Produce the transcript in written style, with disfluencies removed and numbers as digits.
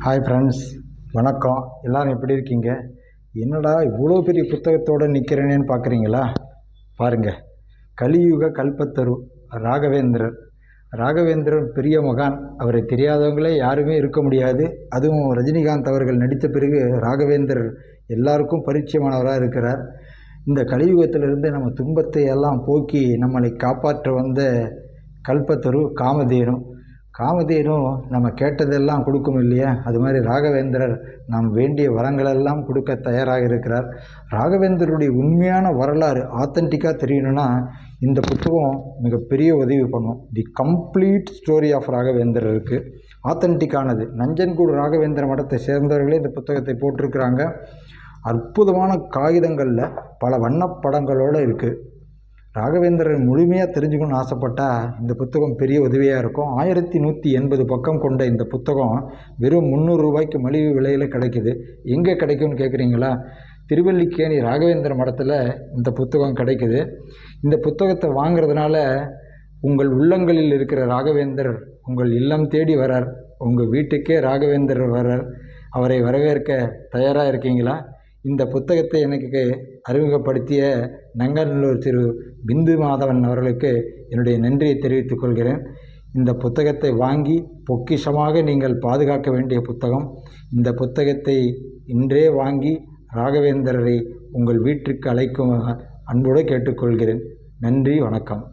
Hi friends, வணக்கம். எல்லோரும் எப்படி இருக்கீங்க? என்னடா இவ்வளோ பெரிய புத்தகத்தோடு நிற்கிறேனேன்னு பார்க்குறீங்களா? பாருங்கள், கலியுக கல்பத்தரு ராகவேந்திரர் பெரிய மகான். அவரை தெரியாதவங்களே யாருமே இருக்க முடியாது. அதுவும் ரஜினிகாந்த் அவர்கள் நடித்த பிறகு ராகவேந்திரர் எல்லாருக்கும் பரிச்சயமானவராக இருக்கிறார். இந்த கலியுகத்திலிருந்து நம்ம துன்பத்தை எல்லாம் போக்கி நம்மளை காப்பாற்ற வந்த கல்பத்தரு காமதேனு நம்ம கேட்டதெல்லாம் கொடுக்கும் இல்லையா? அது மாதிரி ராகவேந்திரர் நாம் வேண்டிய வரங்களெல்லாம் கொடுக்க தயாராக இருக்கிறார். ராகவேந்திரருடைய உண்மையான வரலாறு ஆத்தென்டிக்காக தெரியணும்னா இந்த புத்தகம் மிகப்பெரிய உதவி பண்ணும். தி கம்ப்ளீட் ஸ்டோரி ஆஃப் ராகவேந்திரர் இருக்குது, ஆத்தென்டிக்கானது. நஞ்சன்கூடு ராகவேந்திர மடத்தை சேர்ந்தவர்களே இந்த புத்தகத்தை போட்டிருக்கிறாங்க. அற்புதமான காகிதங்களில் பல வண்ணப்படங்களோடு இருக்குது. ராகவேந்திரன் முழுமையாக தெரிஞ்சுக்கணும்னு ஆசைப்பட்டால் இந்த புத்தகம் பெரிய உதவியாக இருக்கும். 1180 பக்கம் கொண்ட இந்த புத்தகம் வெறும் 300 ரூபாய்க்கு மலிவு விலையில் கிடைக்குது. எங்கே கிடைக்கும்னு கேட்குறீங்களா? திருவல்லிக்கேணி ராகவேந்திர மடத்தில் இந்த புத்தகம் கிடைக்குது. இந்த புத்தகத்தை வாங்கிறதுனால உங்கள் உள்ளங்களில் இருக்கிற ராகவேந்திரர் உங்கள் இல்லம் தேடி வரார். உங்கள் வீட்டுக்கே ராகவேந்திரர் வரார். அவரை வரவேற்க தயாராக இருக்கீங்களா? இந்த புத்தகத்தை எனக்கு அறிமுகப்படுத்திய நங்கநல்லூர் திரு பிந்து மாதவன் அவர்களுக்கு என்னுடைய நன்றியை தெரிவித்துக் கொள்கிறேன். இந்த புத்தகத்தை வாங்கி பொக்கிஷமாக நீங்கள் பாதுகாக்க வேண்டிய புத்தகம். இந்த புத்தகத்தை இன்றே வாங்கி ராகவேந்திரரை உங்கள் வீட்டிற்கு அழைக்கும் அன்போடு கேட்டுக்கொள்கிறேன். நன்றி, வணக்கம்.